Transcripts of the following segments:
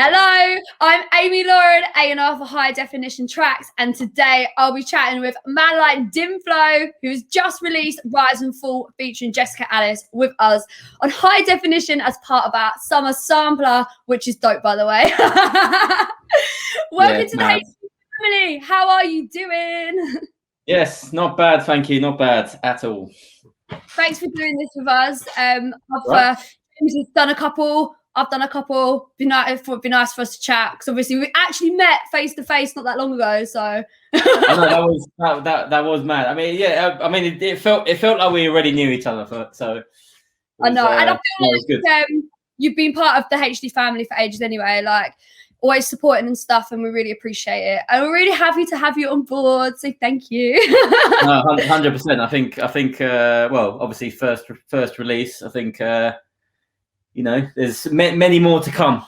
Hello, I'm Amy Lauren, A&R for High Definition Tracks, and today I'll be chatting with a man like FLO, who's just released Rise and Fall featuring Jessica Alice with us on High Definition as part of our summer sampler, which is dope, by the way. Welcome to the HT family. How are you doing? Yes, not bad, thank you. Not bad at all. Thanks for doing this with us. James has done a couple. I've done a couple. It'd be nice for us to chat because obviously we actually met face to face not that long ago. So I know that was mad. I mean, yeah. I mean, it felt like we already knew each other. So I know, and I feel like you've been part of the HD family for ages anyway. Like always supporting and stuff, and we really appreciate it. And we're really happy to have you on board. So thank you. 100%. I think. Well, obviously first release. I think. You know, there's many more to come.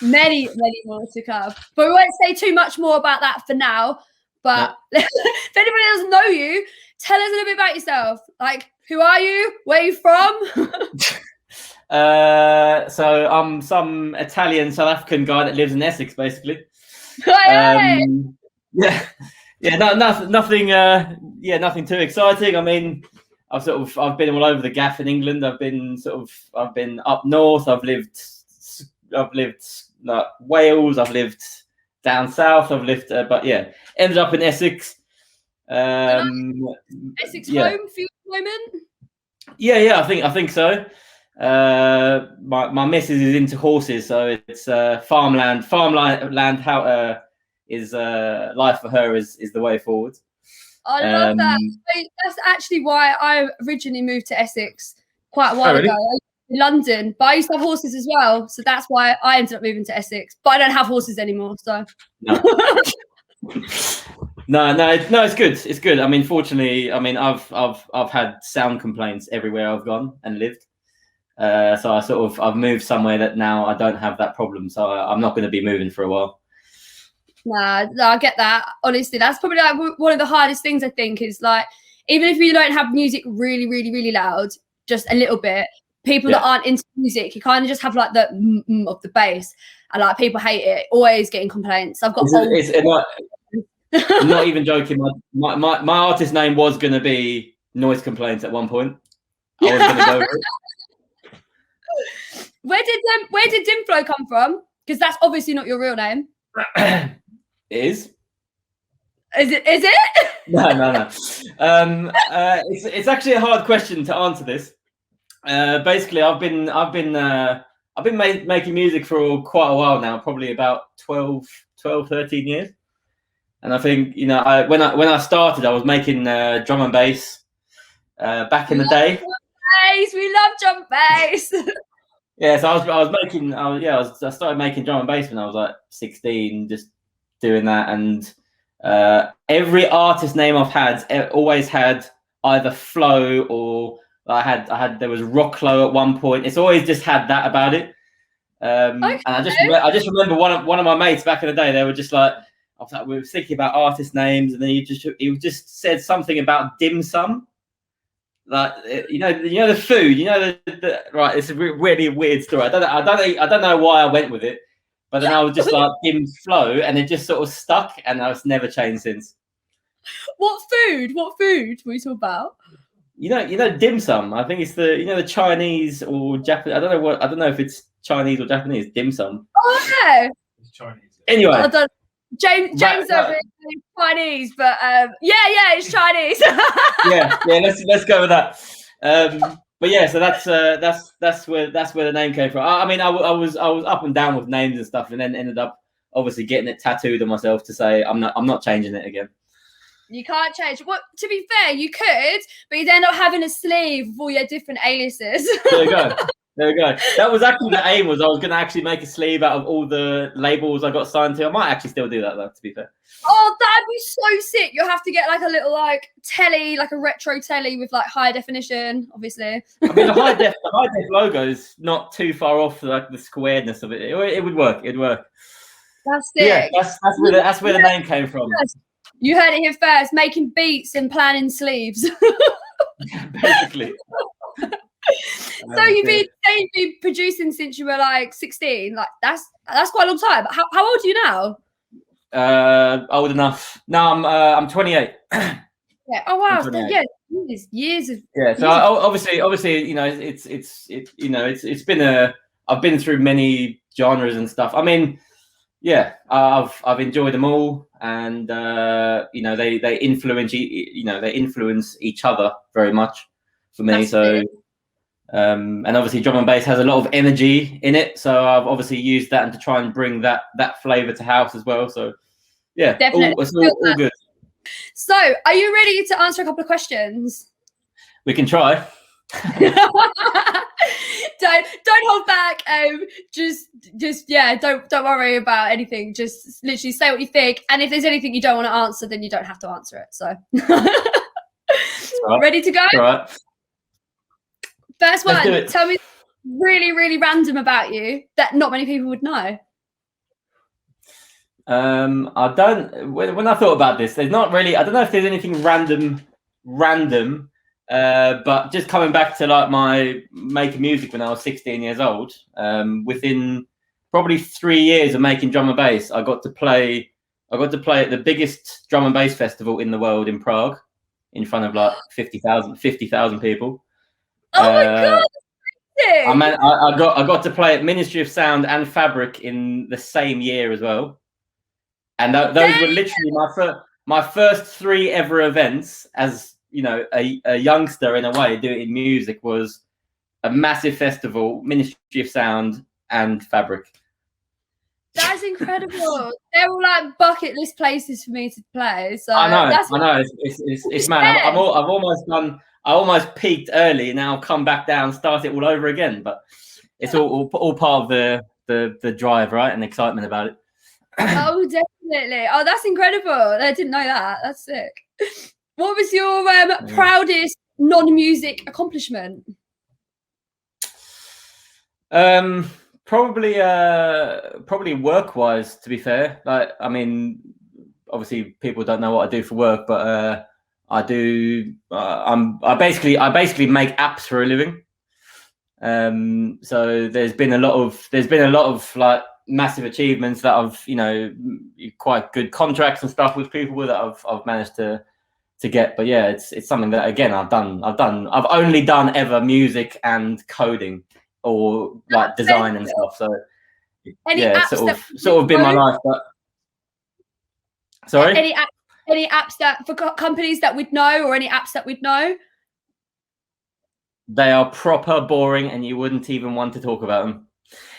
Many more to come. But we won't say too much more about that for now. But if anybody doesn't know you, tell us a little bit about yourself. Like, who are you? Where are you from? So I'm some Italian South African guy that lives in Essex, basically. Hey! Nothing too exciting. I mean, I've been all over the gaff in England. I've been up north. I've lived like Wales. I've lived down south. But yeah, ended up in Essex. Essex home for you at the moment? Yeah. I think so. My missus is into horses, so it's farmland. How is life for her is the way forward. I love that. That's actually why I originally moved to Essex quite a while ago. In London, but I used to have horses as well, so that's why I ended up moving to Essex. But I don't have horses anymore, so. No, it's good. It's good. I mean, fortunately, I've had sound complaints everywhere I've gone and lived. So I've moved somewhere that now I don't have that problem. So I'm not going to be moving for a while. Nah, I get that. Honestly, that's probably like one of the hardest things I think is like, even if you don't have music really, really, really loud, just a little bit, people that aren't into music, you kind of just have like the of the bass, and like people hate it, always getting complaints. I've got I'm not even joking. My artist name was going to be Noise Complaints at one point. I was going to go with it. Where did FLO come from? Because that's obviously not your real name. It is. Is it? No. It's actually a hard question to answer this. Basically, I've been making music for quite a while now, probably about 12, 13 years. And I think, you know, when I started, I was making drum and bass back in the day. We love drum and bass. Yeah, so I started making drum and bass when I was like 16, just doing that. And every artist name I've had always had either FLO or there was Rocklo at one point. It's always just had that about it. And I just remember one of my mates back in the day. They were just like, we were thinking about artist names, and then he just said something about dim sum. Like you know the food, right. It's a really weird story. I don't know why I went with it, but then I was just like FLO, and it just sort of stuck, and it's never changed since. What food were you talking about? You know dim sum. I think it's the Chinese or Japanese. I don't know if it's Chinese or Japanese. Dim sum. Oh no, it's Chinese. Anyway, James over Chinese, but it's Chinese. yeah, let's go with that. But yeah, so that's where the name came from. I mean, I was up and down with names and stuff, and then ended up obviously getting it tattooed on myself to say I'm not changing it again. You can't change. Well, to be fair, you could, but you'd end up having a sleeve with all your different aliases. There we go. That was actually the aim. Was I was going to actually make a sleeve out of all the labels I got signed to. I might actually still do that though, to be fair. Oh, that'd be so sick. You'll have to get like a little like telly, like a retro telly with like high definition, obviously. I mean, the high def logo is not too far off like the squareness of it. It would work. It'd work. That's sick. Yeah, that's where the name came from. You heard it here first. Making beats and planning sleeves. Basically. So you've been producing since you were like 16. Like that's quite a long time. How old are you now? Old enough. No, I'm 28. Yeah. Oh wow. So, yeah, years of. Yeah. So obviously, you know, it's been I've been through many genres and stuff. I mean, yeah, I've enjoyed them all, and you know, they influence each other very much for me. So. And obviously drum and bass has a lot of energy in it, so I've obviously used that and to try and bring that flavor to house as well. So yeah, definitely all good. So are you ready to answer a couple of questions? We can try. don't hold back. Just yeah, don't worry about anything. Just literally say what you think, and if there's anything you don't want to answer, then you don't have to answer it. So right. Ready to go? All right. First one, tell me really, really random about you that not many people would know. I don't. When I thought about this, there's not really. I don't know if there's anything random. But just coming back to like my making music when I was 16 years old, within probably 3 years of making drum and bass, I got to play at the biggest drum and bass festival in the world in Prague, in front of like 50,000 people. Oh my god! I got to play at Ministry of Sound and Fabric in the same year as well, and those were literally my first 3 ever events as, you know, a youngster in a way doing music. Was a massive festival, Ministry of Sound and Fabric. That's incredible. They're all like bucket list places for me to play. So I know. It's mad. I almost peaked early. Now come back down, start it all over again. But it's all part of the drive, right, and excitement about it. Oh, definitely. Oh, that's incredible. I didn't know that. That's sick. What was your proudest non-music accomplishment? Probably work-wise, to be fair. Like, I mean, obviously people don't know what I do for work, but I do. I basically make apps for a living. So there's been a lot of like massive achievements that I've, you know, quite good contracts and stuff with people that I've managed to get. But yeah, it's something that, again, I've only done ever music and coding, or like design and stuff. So yeah, it's sort of been my life. But sorry, any apps that for companies that we'd know, or any apps that we'd know? They are proper boring, and you wouldn't even want to talk about them.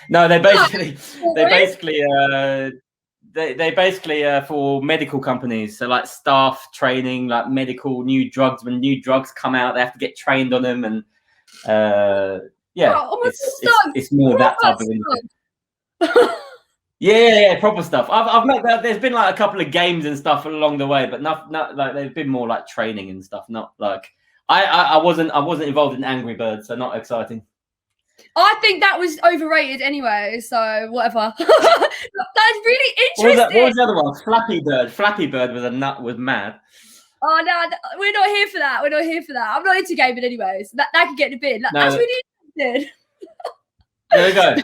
No, they basically for medical companies. So like staff training, like medical new drugs. When new drugs come out, they have to get trained on them, and yeah, it's more that type of industry. Yeah, proper stuff. I've met that. There's been like a couple of games and stuff along the way, but not like, they've been more like training and stuff. Not like I wasn't involved in Angry Birds, so not exciting. I think that was overrated anyway, so whatever. That's really interesting. What was the other one? Flappy Bird was mad. Oh no, we're not here for that. We're not here for that. I'm not into gaming anyway, so that could get in the bin. That's really interesting. There we go.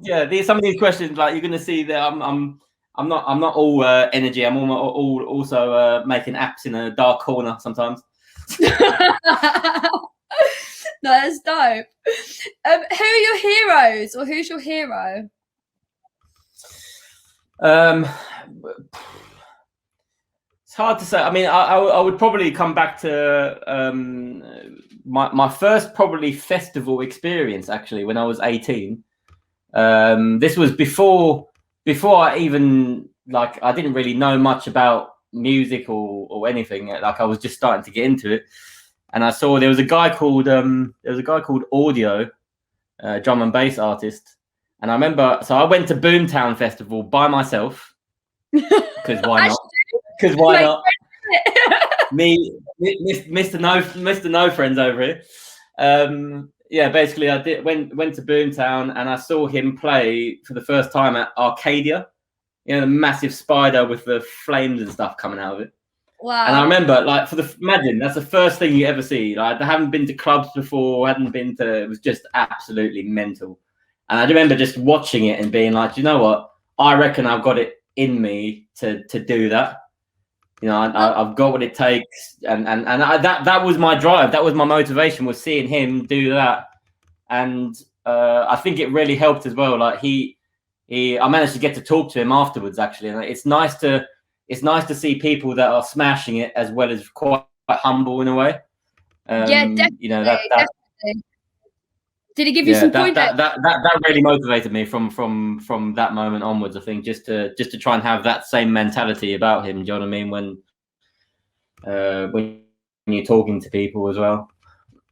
Yeah, some of these questions, like, you're going to see that I'm not all energy. I'm also making apps in a dark corner sometimes. No, that's dope. Who are your heroes, or who's your hero? It's hard to say. I mean, I would probably come back to my first probably festival experience, actually, when I was 18. This was before I even, like, I didn't really know much about music or anything. Like, I was just starting to get into it. And I saw there was a guy called Audio, drum and bass artist. And I remember, so I went to Boomtown Festival by myself, because why not? Because why not? Me, Mr. No Friends over here. Yeah, basically, I went to Boomtown, and I saw him play for the first time at Arcadia. You know, the massive spider with the flames and stuff coming out of it. Wow. And I remember, like, imagine that's the first thing you ever see. Like, I haven't been to clubs before, hadn't been to. It was just absolutely mental. And I remember just watching it and being like, you know what? I reckon I've got it in me to do that. You know, I've got what it takes, and that was my drive. That was my motivation, was seeing him do that. And I think it really helped as well. Like I managed to get to talk to him afterwards, actually, and it's nice to see people that are smashing it as well as quite humble in a way. Yeah, definitely. You know, definitely. Did he give you some pointers? That really motivated me from that moment onwards. I think just to try and have that same mentality about him. Do you know what I mean? When you're talking to people as well.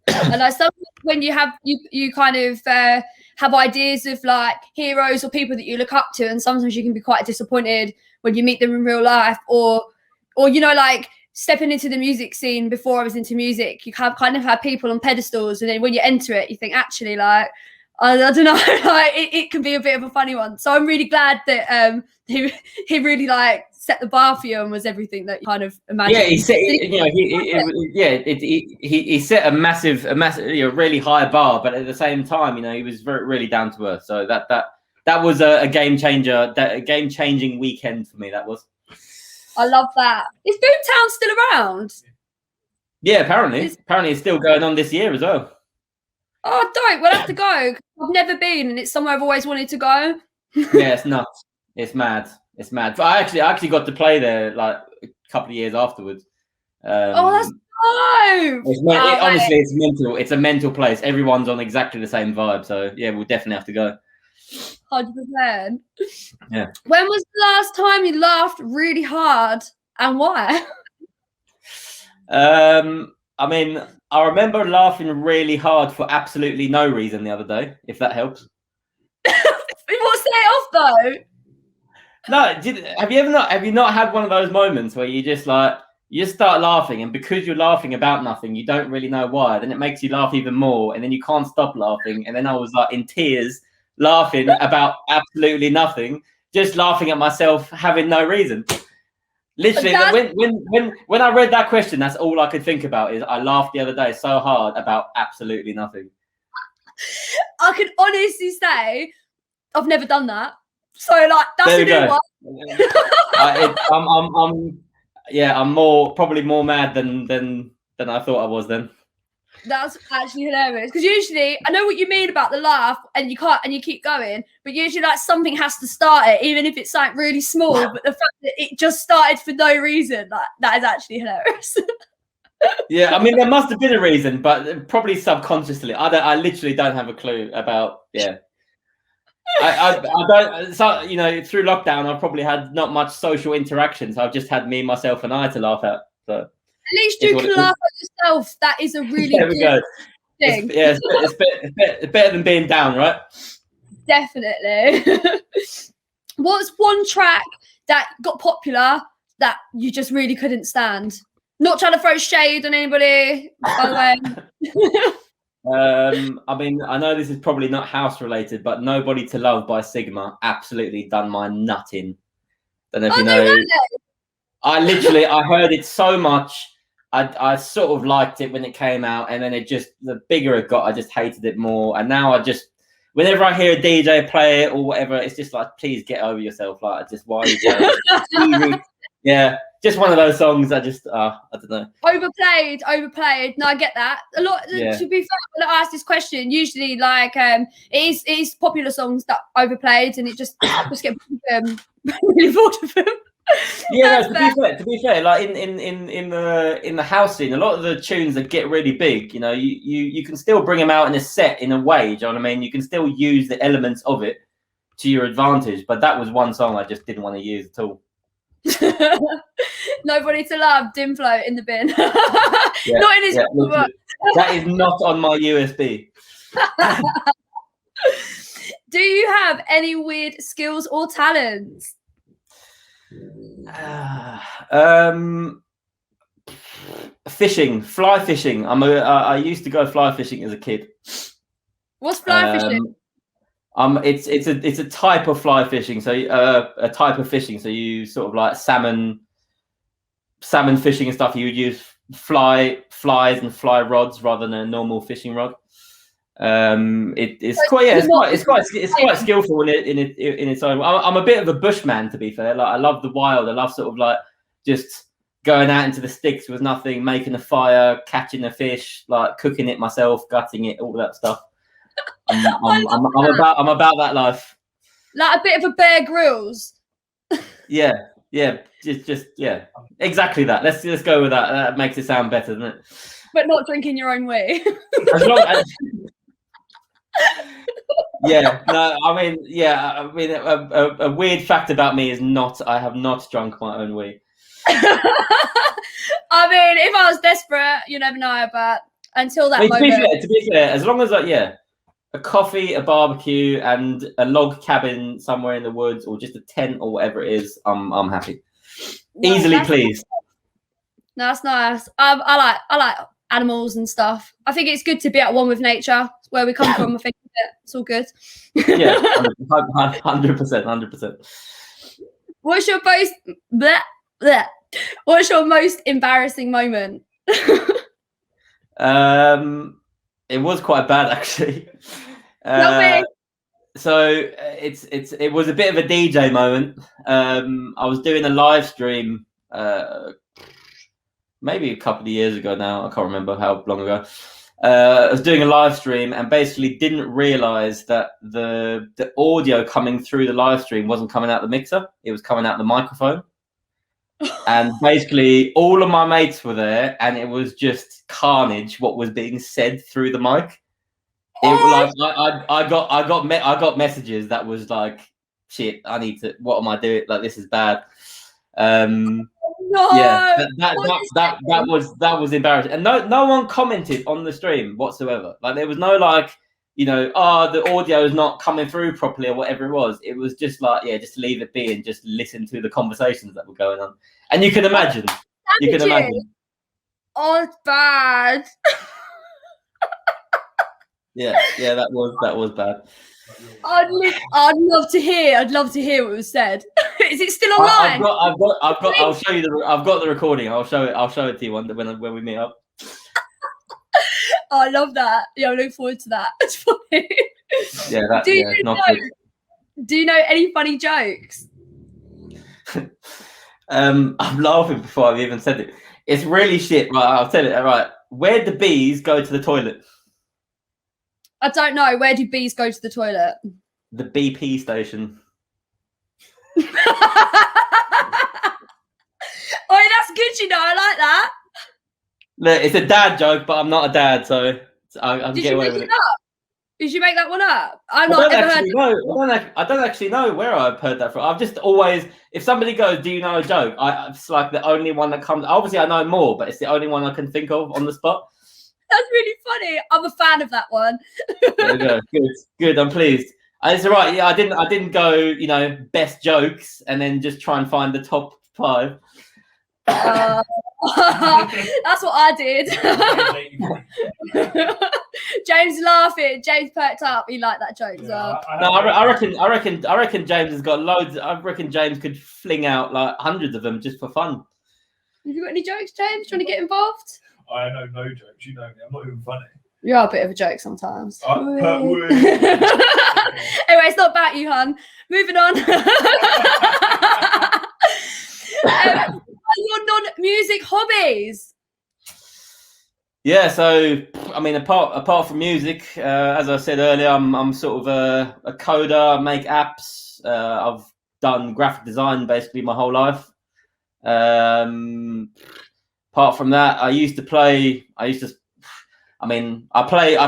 And like sometimes when you kind of have ideas of like heroes or people that you look up to, and sometimes you can be quite disappointed when you meet them in real life, or you know, like stepping into the music scene. Before I was into music, you kind of have people on pedestals, and then when you enter it, you think actually, like, I don't know, like it can be a bit of a funny one. So I'm really glad that he really like set the bar for you and was everything that you kind of imagined. Yeah, he set, he set a massive, really high bar, but at the same time, you know, he was really down to earth. So that was a game changer, a game changing weekend for me. That was. I love that. Is Boomtown still around? Yeah, apparently it's still going on this year as well. Oh, dope. We'll have to go. I've never been, and it's somewhere I've always wanted to go. Yeah, it's nuts. It's mad. It's mad. But I actually got to play there like a couple of years afterwards. Oh, that's dope. Honestly, it's mental. It's a mental place. Everyone's on exactly the same vibe. So yeah, we'll definitely have to go. 100%. Yeah. When was the last time you laughed really hard, and why? I mean, I remember laughing really hard for absolutely no reason the other day, if that helps. What set it off though? No, have you not had one of those moments where you just start laughing, and because you're laughing about nothing, you don't really know why, then it makes you laugh even more, and then you can't stop laughing, and then I was like in tears laughing about absolutely nothing, just laughing at myself having no reason. Literally, when I read that question, that's all I could think about. Is I laughed the other day so hard about absolutely nothing. I can honestly say I've never done that. So like that's a new one. I'm probably more mad than I thought I was then. That's actually hilarious, because usually I know what you mean about the laugh, and you keep going, but usually like something has to start it, even if it's like really small. But the fact that it just started for no reason, like that is actually hilarious. Yeah, I mean there must have been a reason, but probably subconsciously. I literally don't have a clue about. Yeah. I don't. So you know, through lockdown, I've probably had not much social interaction, so I've just had me, myself, and I to laugh at. So at least you can laugh at yourself. That is a really good thing. It's better than being down, right? Definitely. What's one track that got popular that you just really couldn't stand? Not trying to throw shade on anybody, by the way. I mean, I know this is probably not house related, but "Nobody to Love" by Sigma absolutely done my nut in. Don't know if you know. I heard it so much. I sort of liked it when it came out, and then the bigger it got, I just hated it more. And now whenever I hear a DJ play it or whatever, it's just like, please get over yourself. Like, why are you playing it? Yeah, just one of those songs. I don't know. Overplayed. No, I get that. A lot. Yeah. To be fair, when I ask this question, usually like it is popular songs that overplayed, and it just get really bored of them. Yeah, no, to be fair, like in the house scene, a lot of the tunes that get really big, you know, you can still bring them out in a set in a way. Do you know what I mean? You can still use the elements of it to your advantage. But that was one song I just didn't want to use at all. Nobody to Love, FLO in the bin. Yeah, not in his that is not on my USB. Do you have any weird skills or talents? Fly fishing. I used to go fly fishing as a kid. What's fly fishing? It's a type of fly fishing. So a type of fishing. So you sort of like salmon salmon fishing and stuff, you would use flies and fly rods rather than a normal fishing rod. It's quite skillful in its own. I'm a bit of a bushman, to be fair. Like, I love the wild. I love sort of like just going out into the sticks with nothing, making a fire, catching a fish, like cooking it myself, gutting it, all that stuff. I'm about that life. Like a bit of a Bear Grylls. Yeah, just exactly that. Let's go with that. That makes it sound better, doesn't it? But not drinking your own wee. As long as, a weird fact about me is I have not drunk my own wee. I mean, if I was desperate, you never know. But until that moment, to be fair, as long as a coffee, a barbecue, and a log cabin somewhere in the woods, or just a tent or whatever it is, I'm happy. No, easily pleased. No, that's nice. I like animals and stuff. I think it's good to be at one with nature. Where we come from, I think it's all good. Yeah, 100%. What's your most embarrassing moment? It was quite bad, actually. So it was a bit of a DJ moment. I was doing a live stream maybe a couple of years ago now. I can't remember how long ago. I was doing a live stream and basically didn't realize that the audio coming through the live stream wasn't coming out the mixer. It was coming out the microphone. And basically all of my mates were there, and it was just carnage what was being said through the mic. It was like I got messages that was like, shit, I need to, what am I doing? Like, this is bad. No, yeah, that was embarrassing, and no one commented on the stream whatsoever. Like, there was no like, the audio is not coming through properly or whatever it was. It was just like, just leave it be and just listen to the conversations that were going on. And you can imagine. Oh, it's bad. Yeah, that was bad. I'd love to hear what was said. Is it still online? I've got. I'll show you I've got the recording. I'll show it to you when we meet up. Oh, I love that. Yeah, I look forward to that. It's funny. Yeah, do you know any funny jokes? I'm laughing before I've even said it. It's really shit. Right, I'll tell it. Right, where do bees go to the toilet? I don't know. Where do bees go to the toilet? The BP station. Oh, that's good. I like that. Look, it's a dad joke, but I'm not a dad, so I can get away with it. Did you make that one up? I don't actually know where I've heard that from. I've just always, if somebody goes, "Do you know a joke?" It's like the only one that comes. Obviously, I know more, but it's the only one I can think of on the spot. That's really funny. I'm a fan of that one. There we go. Good. I'm pleased. It's all right. Yeah, I didn't go, best jokes and then just try and find the top 5. That's what I did. James laughing. James perked up. He liked that joke as well. No, I reckon James has got loads. I reckon James could fling out like hundreds of them just for fun. Have you got any jokes, James? Do you want to get involved? I know no jokes. You know me. I'm not even funny. You are a bit of a joke sometimes. Anyway, it's not about you, hun. Moving on. Your non-music hobbies? Yeah, so I mean, apart from music, as I said earlier, I'm sort of a coder. I make apps. I've done graphic design basically my whole life. Apart from that, I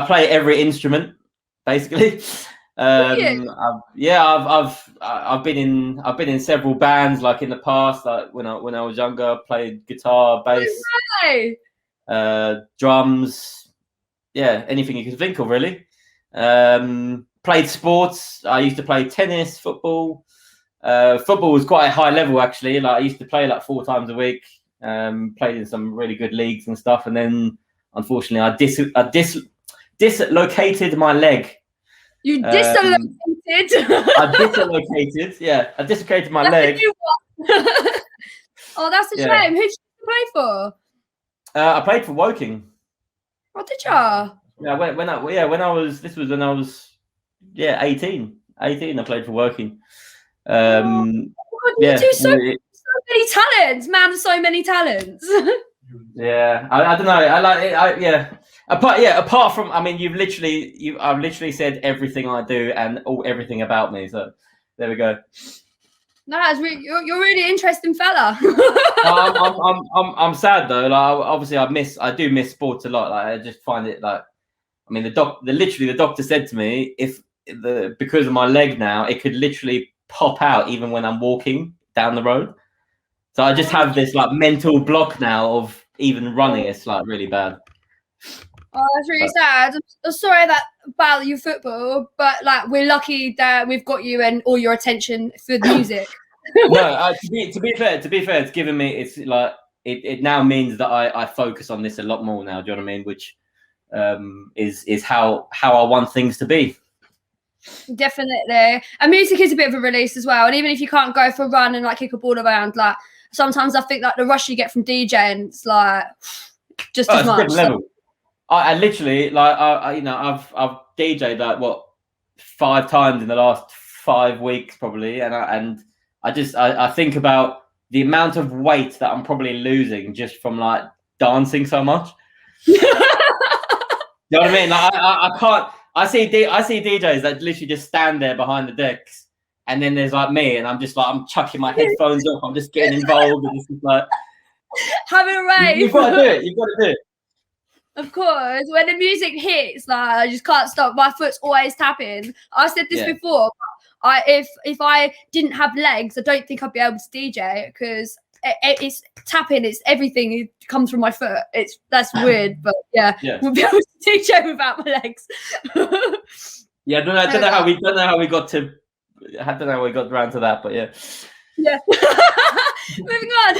play every instrument basically. I've been in several bands like in the past. Like when I was younger, I played guitar, bass, drums. Yeah, anything you can think of really. Played sports. I used to play tennis, football. Football was quite a high level actually. Like I used to play like 4 times a week. Played in some really good leagues and stuff, and then unfortunately I dislocated my leg. You dislocated? I dislocated. Yeah, I dislocated my leg. Oh, that's a shame. Who did you play for? I played for Woking. What did ya? Yeah, when I was 18. I played for Woking. God, you Yeah, do so many talents, man. So many talents. yeah. I don't know. I like it. Yeah. Apart from, I mean, I've literally said everything I do and everything about me. So there we go. No, you're really interesting fella. I'm sad though. Like, obviously, I do miss sports a lot. Like, I just find it like, I mean, the doctor said to me, because of my leg now, it could literally pop out even when I'm walking down the road. So I just have this like mental block now of even running. It's like really bad. Oh, that's really sad. I'm sorry about your football, but like we're lucky that we've got you and all your attention for the music. No, to be fair, it's given me. It's like it now means that I focus on this a lot more now. Do you know what I mean? Which is how I want things to be. Definitely. And music is a bit of a release as well. And even if you can't go for a run and like kick a ball around, like sometimes I think like the rush you get from DJing, it's like just as much. Level. I literally like I've DJ'd like what 5 times in the last 5 weeks probably, and I think about the amount of weight that I'm probably losing just from like dancing so much. You know what I mean? Like, I can't. I see DJs that literally just stand there behind the decks, and then there's like me, and I'm just like I'm chucking my headphones off. I'm just getting involved, and it's just like having a rave. You've got to do it. You've got to do it. Of course, when the music hits, like I just can't stop. My foot's always tapping. I said this before. If I didn't have legs, I don't think I'd be able to DJ because it's tapping. It's everything. It comes from my foot. That's weird, but yeah, we'll be able to DJ without my legs. Yeah, I don't know how we got around to that, but yeah. Yeah. Moving on.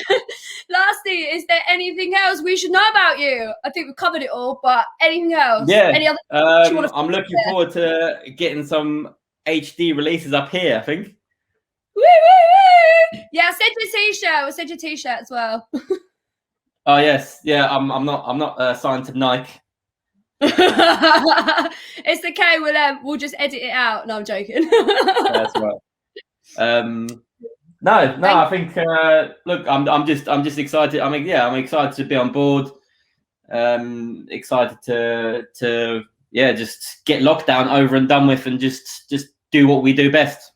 Lastly, is there anything else we should know about you? I think we've covered it all, but anything else? Yeah. Any other? I'm looking forward to getting some HD releases up here, I think. Woo, woo, woo. Yeah, send your t-shirt. We'll send your t-shirt as well. Oh yes, yeah. I'm not signed to Nike. It's okay. We'll just edit it out. No, I'm joking. That's right. No. I think look, I'm just excited. I mean, yeah, I'm excited to be on board. Excited to just get lockdown over and done with, and just do what we do best.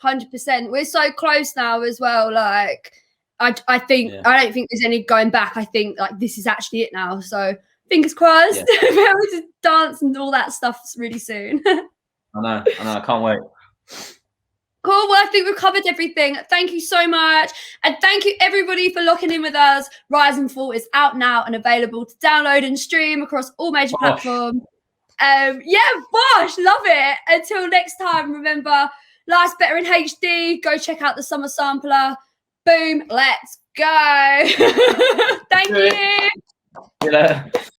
100%. We're so close now as well. Like, I think I don't think there's any going back. I think like this is actually it now. So fingers crossed, we'll be able to dance and all that stuff really soon. I know. I can't wait. Cool. Well, I think we've covered everything. Thank you so much. And thank you, everybody, for locking in with us. Rise and Fall is out now and available to download and stream across all major platforms. Bosh, love it. Until next time, remember, life's better in HD. Go check out the Summer Sampler. Boom. Let's go. Thank you.